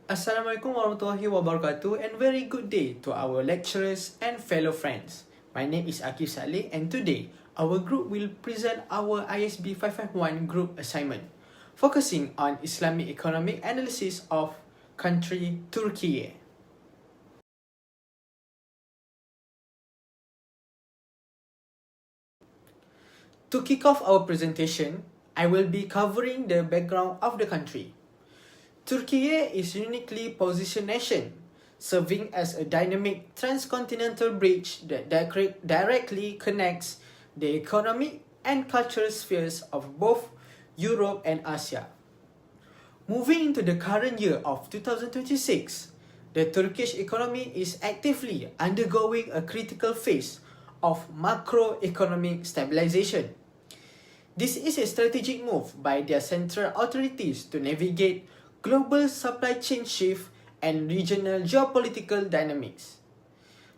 Assalamualaikum warahmatullahi wabarakatuh and very good day to our lecturers and fellow friends. My name is Akif Saleh and today our group will present our ISB 551 group assignment focusing on Islamic economic analysis of country Turkiye. To kick off our presentation, I will be covering the background of the country. Turkiye is a uniquely positioned nation, serving as a dynamic transcontinental bridge that directly connects the economic and cultural spheres of both Europe and Asia. Moving into the current year of 2026, the Turkish economy is actively undergoing a critical phase of macroeconomic stabilization. This is a strategic move by their central authorities to navigate global supply chain shift and regional geopolitical dynamics.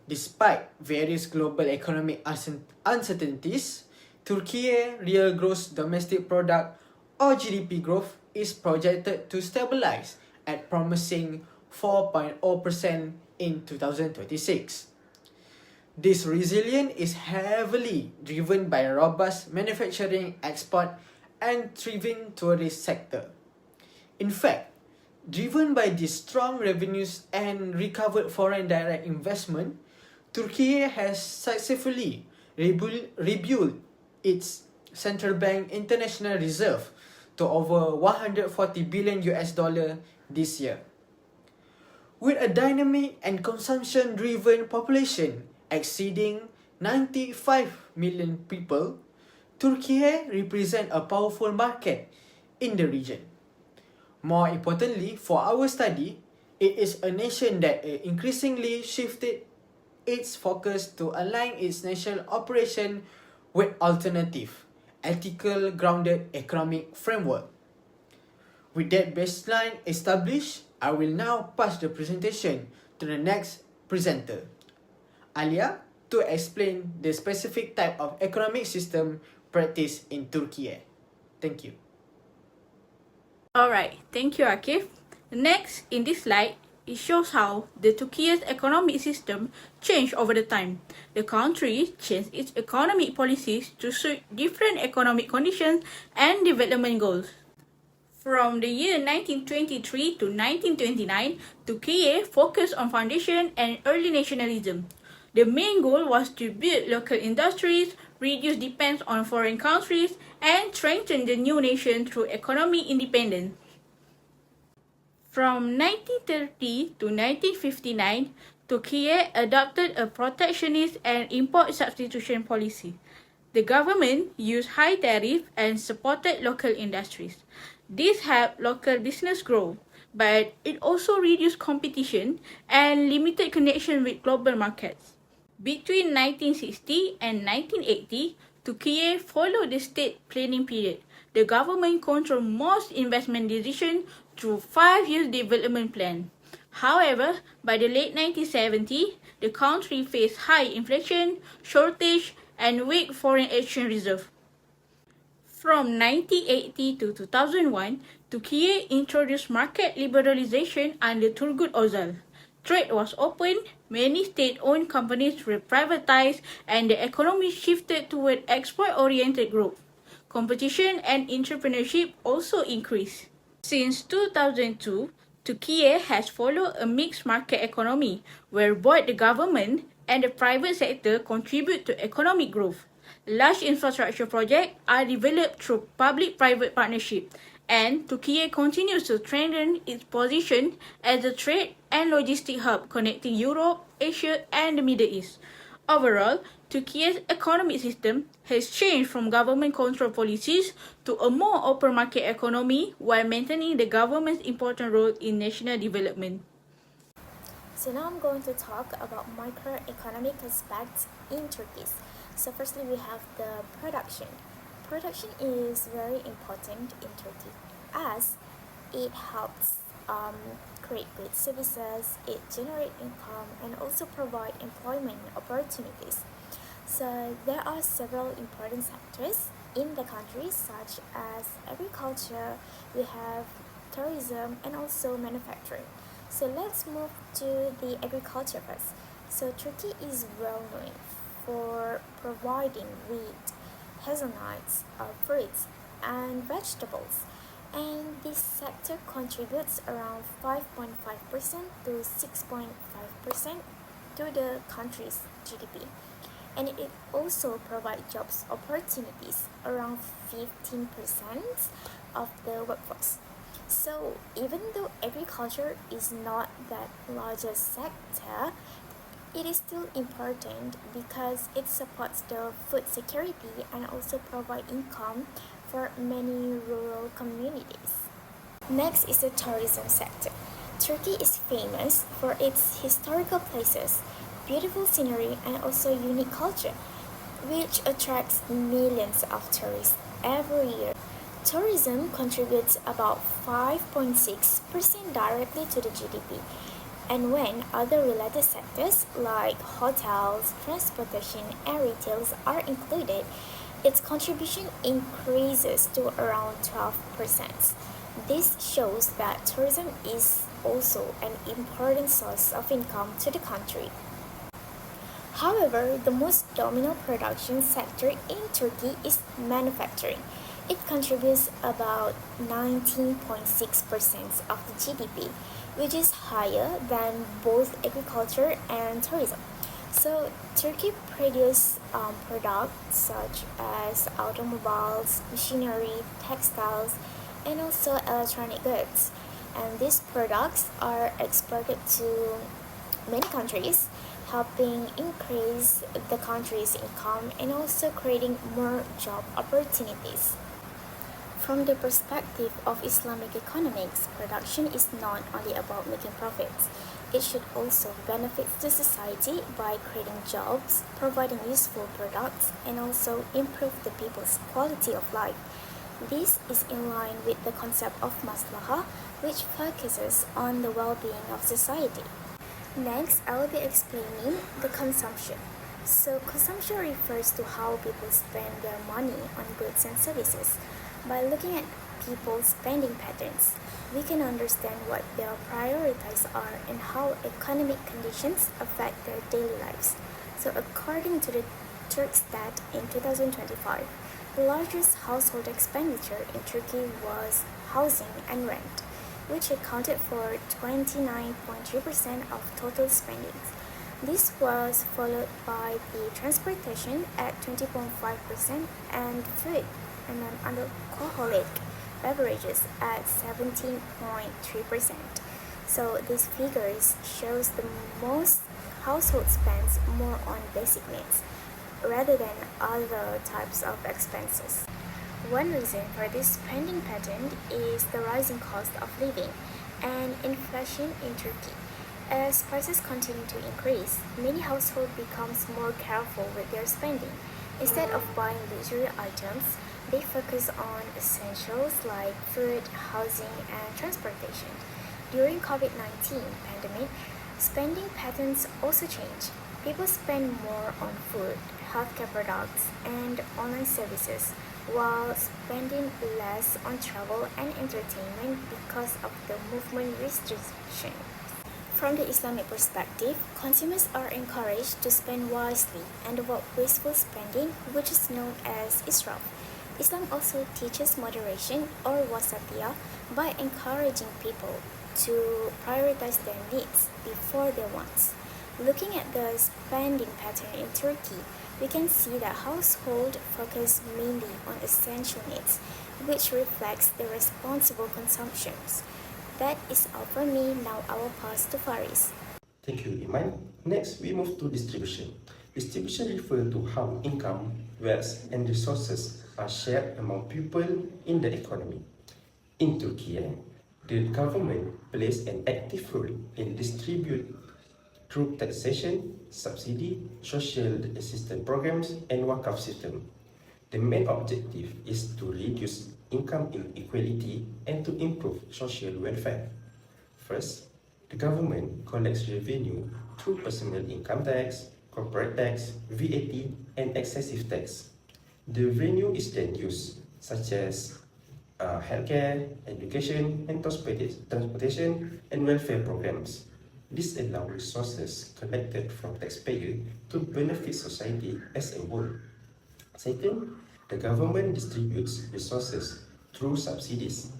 Despite various global economic uncertainties, Turkey's real gross domestic product or GDP growth is projected to stabilize at promising 4.0% in 2026. This resilience is heavily driven by a robust manufacturing export and thriving tourist sector. In fact, driven by these strong revenues and recovered foreign direct investment, Turkey has successfully rebuilt its central bank international reserve to over 140 billion US dollar this year. With a dynamic and consumption-driven population exceeding 95 million people, Turkey represents a powerful market in the region. More importantly, for our study, it is a nation that increasingly shifted its focus to align its national operation with alternative, ethical grounded economic framework. With that baseline established, I will now pass the presentation to the next presenter, Alia, to explain the specific type of economic system practiced in Turkey. Thank you. Alright, thank you Akif. Next, in this slide, it shows how the Turkey's economic system changed over the time. The country changed its economic policies to suit different economic conditions and development goals. From the year 1923 to 1929, Turkey focused on foundation and early nationalism. The main goal was to build local industries, reduce dependence on foreign countries, and strengthen the new nation through economic independence. From 1930 to 1959, Turkey adopted a protectionist and import substitution policy. The government used high tariffs and supported local industries. This helped local business grow, but it also reduced competition and limited connection with global markets. Between 1960 and 1980, Turkey followed the state planning period. The government controlled most investment decisions through 5-year development plan. However, by the late 1970s, the country faced high inflation, shortage, and weak foreign exchange reserve. From 1980 to 2001, Turkey introduced market liberalization under Turgut Özal. Trade was opened, many state-owned companies were privatized, and the economy shifted toward export-oriented growth. Competition and entrepreneurship also increased. Since 2002, Turkey has followed a mixed market economy, where both the government and the private sector contribute to economic growth. Large infrastructure projects are developed through public-private partnership, and Turkey continues to strengthen its position as a trade and logistic hub connecting Europe, Asia, and the Middle East. Overall, Turkey's economic system has changed from government-controlled policies to a more open market economy while maintaining the government's important role in national development. So now I'm going to talk about microeconomic aspects in Turkey. So firstly, we have the production. Production is very important in Turkey as it helps create good services, it generates income, and also provide employment opportunities. So there are several important sectors in the country such as agriculture, we have tourism, and also manufacturing. So let's move to the agriculture first. So Turkey is well known for providing wheat, hazelnuts, fruits, and vegetables. And this sector contributes around 5.5% to 6.5% to the country's GDP. And it also provides jobs opportunities around 15% of the workforce. So even though agriculture is not that largest sector, it is still important because it supports the food security and also provide income for many rural communities. Next is the tourism sector. Turkey is famous for its historical places, beautiful scenery, and also unique culture, which attracts millions of tourists every year. Tourism contributes about 5.6% directly to the GDP, and when other related sectors like hotels, transportation, and retails are included, its contribution increases to around 12%. This shows that tourism is also an important source of income to the country. However, the most dominant production sector in Turkey is manufacturing. It contributes about 19.6% of the GDP, which is higher than both agriculture and tourism. So, Turkey produces products such as automobiles, machinery, textiles, and also electronic goods. And these products are exported to many countries, helping increase the country's income and also creating more job opportunities. From the perspective of Islamic economics, production is not only about making profits. It should also benefit the society by creating jobs, providing useful products, and also improve the people's quality of life. This is in line with the concept of maslahah, which focuses on the well-being of society. Next, I will be explaining the consumption. So, consumption refers to how people spend their money on goods and services. By looking at people's spending patterns, we can understand what their priorities are and how economic conditions affect their daily lives. So, according to the Turkstat in 2025, the largest household expenditure in Turkey was housing and rent, which accounted for 29.3% of total spending. This was followed by the transportation at 20.5% and food and non-alcoholic beverages at 17.3%. So these figures shows the most household spends more on basic needs rather than other types of expenses. One reason for this spending pattern is the rising cost of living and inflation in Turkey. As prices continue to increase, many households becomes more careful with their spending. Instead of buying luxury items, they focus on essentials like food, housing, and transportation. During COVID-19 pandemic, spending patterns also changed. People spend more on food, healthcare products, and online services, while spending less on travel and entertainment because of the movement restriction. From the Islamic perspective, consumers are encouraged to spend wisely and avoid wasteful spending, which is known as israf. Islam also teaches moderation or wasatiyah by encouraging people to prioritize their needs before their wants. Looking at the spending pattern in Turkey, we can see that households focus mainly on essential needs, which reflects the responsible consumptions. That is all for me. Now I will pass to Faris. Thank you, Iman. Next, we move to distribution. Distribution refers to how income, wealth, and resources are shared among people in the economy. In Turkey, the government plays an active role in distribute through taxation, subsidy, social assistance programs, and wakaf system. The main objective is to reduce income inequality and to improve social welfare. First, the government collects revenue through personal income tax, corporate tax, VAT, and excessive tax. The revenue is then used, such as healthcare, education, and transportation and welfare programs. This allows resources collected from taxpayers to benefit society as a whole. Second, the government distributes resources through subsidies.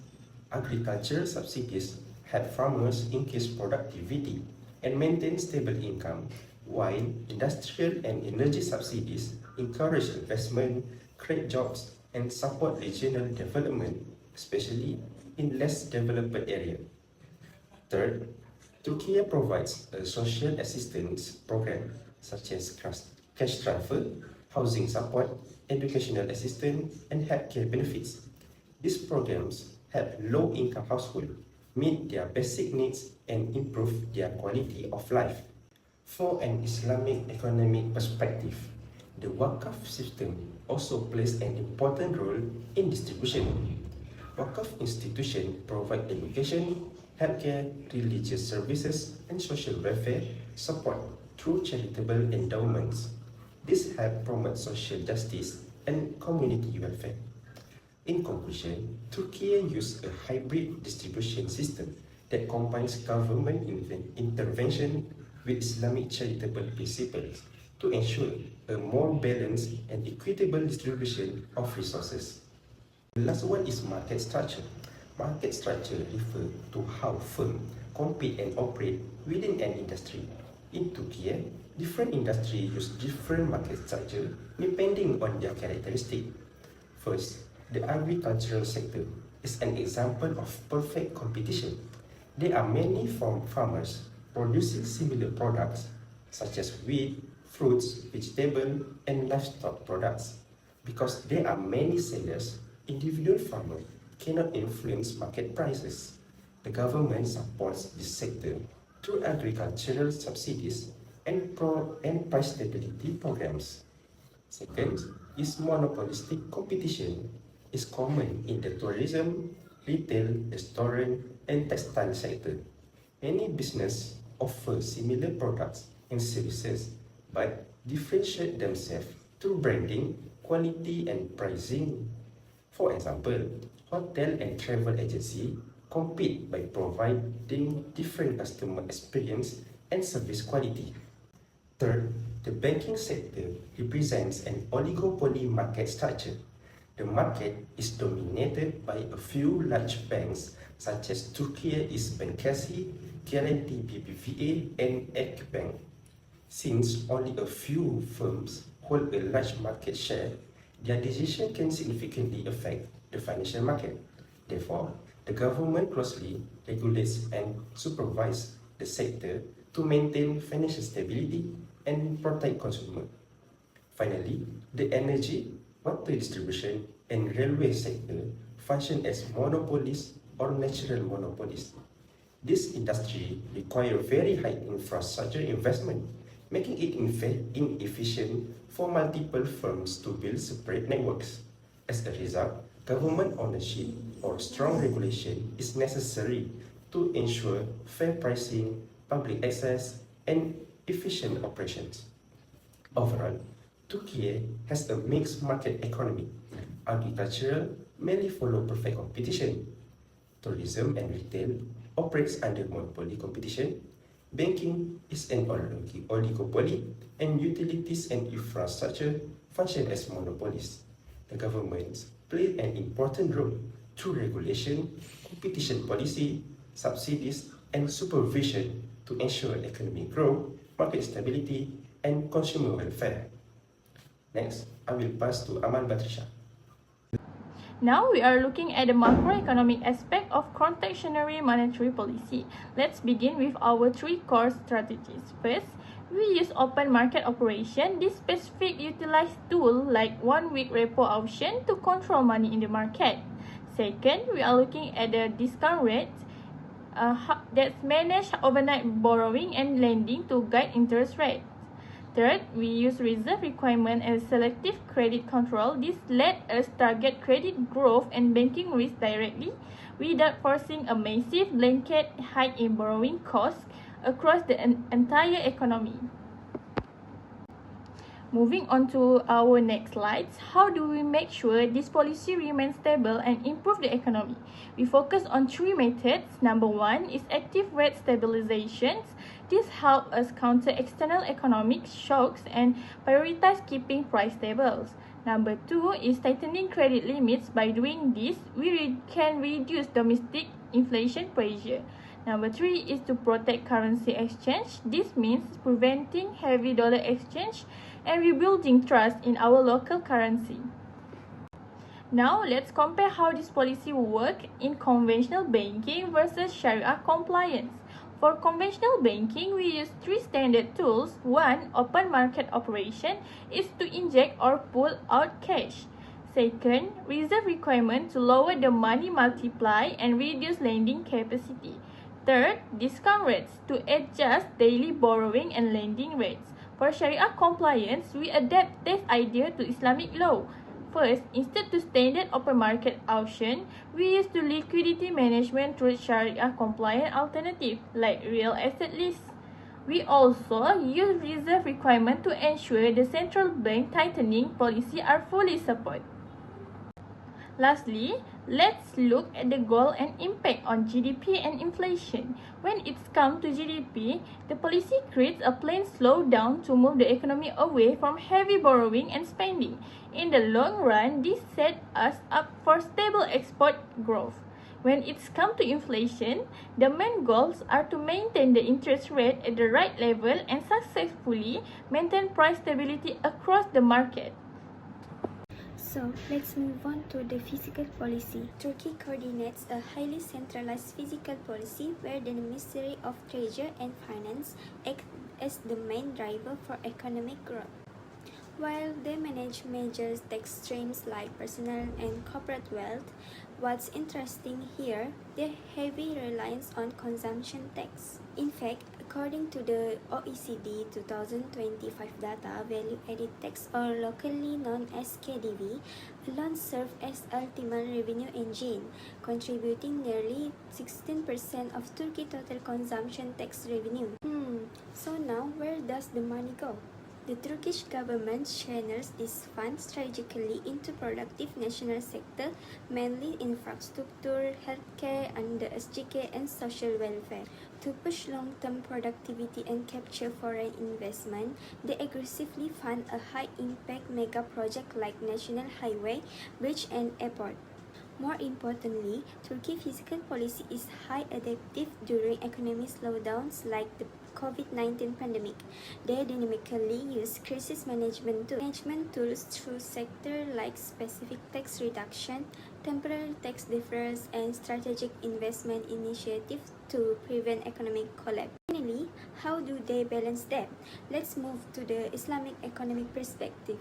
Agricultural subsidies help farmers increase productivity and maintain stable income, while industrial and energy subsidies encourage investment, create jobs, and support regional development, especially in less developed areas. Third, Turkey provides a social assistance program such as cash transfer, housing support, educational assistance, and healthcare benefits. These programs help low-income households meet their basic needs and improve their quality of life. For an Islamic economic perspective, the Wakaf system also plays an important role in distribution. Wakaf institutions provide education, healthcare, religious services, and social welfare support through charitable endowments. This helps promote social justice and community welfare. In conclusion, Turkey uses a hybrid distribution system that combines government intervention with Islamic charitable principles to ensure a more balanced and equitable distribution of resources. The last one is market structure. Market structure refers to how firms compete and operate within an industry. In Turkey, different industries use different market structure depending on their characteristic. First, the agricultural sector is an example of perfect competition. There are many farmers producing similar products such as wheat, fruits, vegetables, and livestock products. Because there are many sellers, individual farmers cannot influence market prices. The government supports this sector through agricultural subsidies and price stability programs. Second is monopolistic competition is common in the tourism, retail, restaurant, and textile sector. Many businesses offer similar products and services but differentiate themselves through branding, quality, and pricing. For example, hotel and travel agencies compete by providing different customer experience and service quality. Third, the banking sector represents an oligopoly market structure. The market is dominated by a few large banks such as Turkiye Bankası, Garanti BBVA, and Akbank. Since only a few firms hold a large market share, their decision can significantly affect the financial market. Therefore, the government closely regulates and supervises the sector to maintain financial stability and protect consumers. Finally, the energy, water distribution, and railway sector function as monopolies or natural monopolies. This industry requires very high infrastructure investment, making it inefficient for multiple firms to build separate networks. As a result, government ownership or strong regulation is necessary to ensure fair pricing, public access, and efficient operations. Overall, Turkey has a mixed market economy. Agriculture mainly follow perfect competition. Tourism and retail operates under monopoly competition. Banking is an oligopoly, and utilities and infrastructure function as monopolies. The governments play an important role through regulation, competition policy, subsidies, and supervision to ensure economic growth, market stability, and consumer welfare. Next, I will pass to Aman Batrisha. Now we are looking at the macroeconomic aspect of contractionary monetary policy. Let's begin with our three core strategies. First, we use open market operation. This specific utilized tool like 1 week repo option to control money in the market. Second, we are looking at the discount rates that's manage overnight borrowing and lending to guide interest rates. Third, we use reserve requirement and selective credit control. This let us target credit growth and banking risk directly without forcing a massive blanket hike in borrowing costs across the entire economy. Moving on to our next slides, how do we make sure this policy remains stable and improve the economy? We focus on three methods. Number one is active rate stabilizations. This helps us counter external economic shocks and prioritize keeping price stables. Number two is tightening credit limits. By doing this, we can reduce domestic inflation pressure. Number three is to protect currency exchange. This means preventing heavy dollar exchange and rebuilding trust in our local currency. Now, let's compare how this policy will work in conventional banking versus Sharia compliance. For conventional banking, we use three standard tools. One, open market operation, is to inject or pull out cash. Second, reserve requirement to lower the money multiply and reduce lending capacity. Third, discount rates to adjust daily borrowing and lending rates. For Sharia compliance, we adapt this idea to Islamic law. First, instead to standard open market auction, we use the liquidity management through Sharia compliant alternative like real asset lease. We also use reserve requirement to ensure the central bank tightening policy are fully supported. Lastly, let's look at the goal and impact on GDP and inflation. When it's come to GDP, the policy creates a plain slowdown to move the economy away from heavy borrowing and spending. In the long run, this sets us up for stable export growth. When it's come to inflation, the main goals are to maintain the interest rate at the right level and successfully maintain price stability across the market. So let's move on to the fiscal policy. Turkey coordinates a highly centralized fiscal policy where the Ministry of Treasury and Finance act as the main driver for economic growth. While they manage major tax streams like personal and corporate wealth, what's interesting here, their heavy reliance on consumption tax. In fact, according to the OECD 2025 data, value-added tax, or locally known as KDV, alone serves as ultimate revenue engine, contributing nearly 16% of Turkey total consumption tax revenue. So now where does the money go? The Turkish government channels this fund strategically into productive national sector, mainly infrastructure, healthcare, under SGK, and social welfare. To push long-term productivity and capture foreign investment, they aggressively fund a high-impact mega project like national highway, bridge, and airport. More importantly, Turkey's fiscal policy is high adaptive during economic slowdowns like the COVID-19 pandemic. They dynamically use crisis management tools through sectors like specific tax reduction, temporary tax deferrals, and strategic investment initiatives to prevent economic collapse. Finally, how do they balance that? Let's move to the Islamic economic perspective.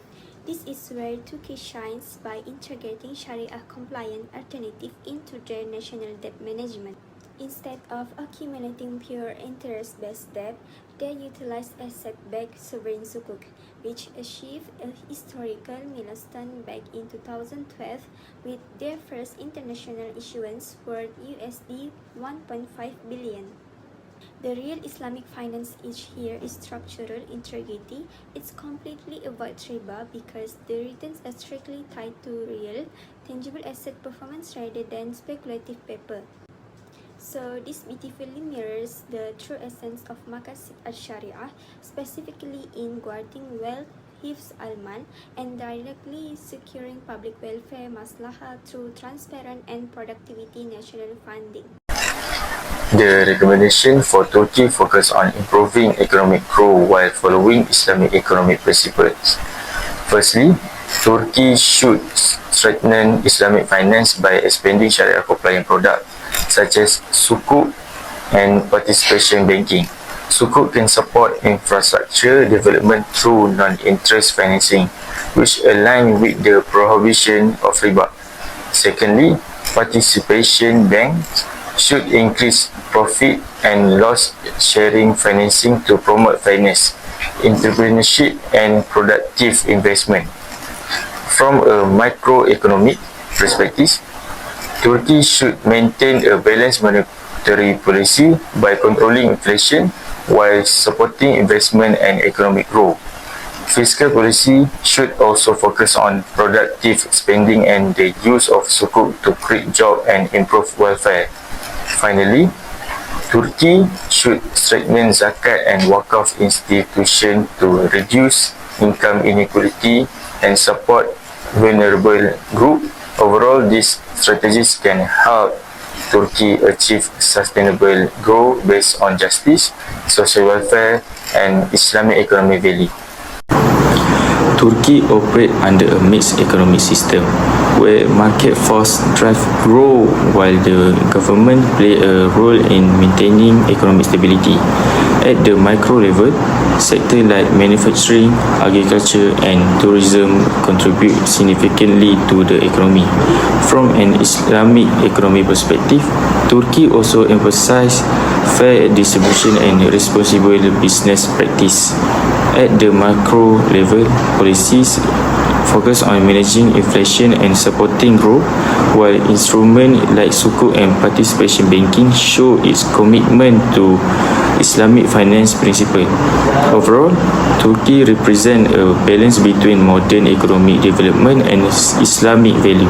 This is where Turkey shines by integrating Sharia-compliant alternative into their national debt management. Instead of accumulating pure interest-based debt, they utilize asset-backed sovereign sukuk, which achieved a historical milestone back in 2012 with their first international issuance worth USD 1.5 billion. The real Islamic finance here is structural integrity. It's completely avoid riba because the returns are strictly tied to real, tangible asset performance rather than speculative paper. So this beautifully mirrors the true essence of Maqasid al-Sharia, specifically in guarding wealth, hifz al-mal, and directly securing public welfare maslaha through transparent and productivity national funding. The recommendation for Turkey focus on improving economic growth while following Islamic economic principles. Firstly, Turkey should strengthen Islamic finance by expanding Sharia-compliant products such as sukuk and participation banking. Sukuk can support infrastructure development through non-interest financing, which align with the prohibition of riba. Secondly, participation banks should increase profit and loss sharing financing to promote fairness, entrepreneurship, and productive investment. From a microeconomic perspective, Turkey should maintain a balanced monetary policy by controlling inflation while supporting investment and economic growth. Fiscal policy should also focus on productive spending and the use of sukuk to create jobs and improve welfare. Finally, Turkey should strengthen zakat and wakaf institutions to reduce income inequality and support vulnerable groups. Overall, these strategies can help Turkey achieve sustainable growth based on justice, social welfare, and Islamic economic value. Turkey operates under a mixed economic system where market forces drive growth while the government play a role in maintaining economic stability. At the micro level, sectors like manufacturing, agriculture and tourism contribute significantly to the economy. From an Islamic economic perspective, Turkey also emphasizes fair distribution and responsible business practice. At the macro level, policies focus on managing inflation and supporting growth, while instruments like sukuk and participation banking show its commitment to Islamic finance principles. Overall, Turkey represents a balance between modern economic development and Islamic value.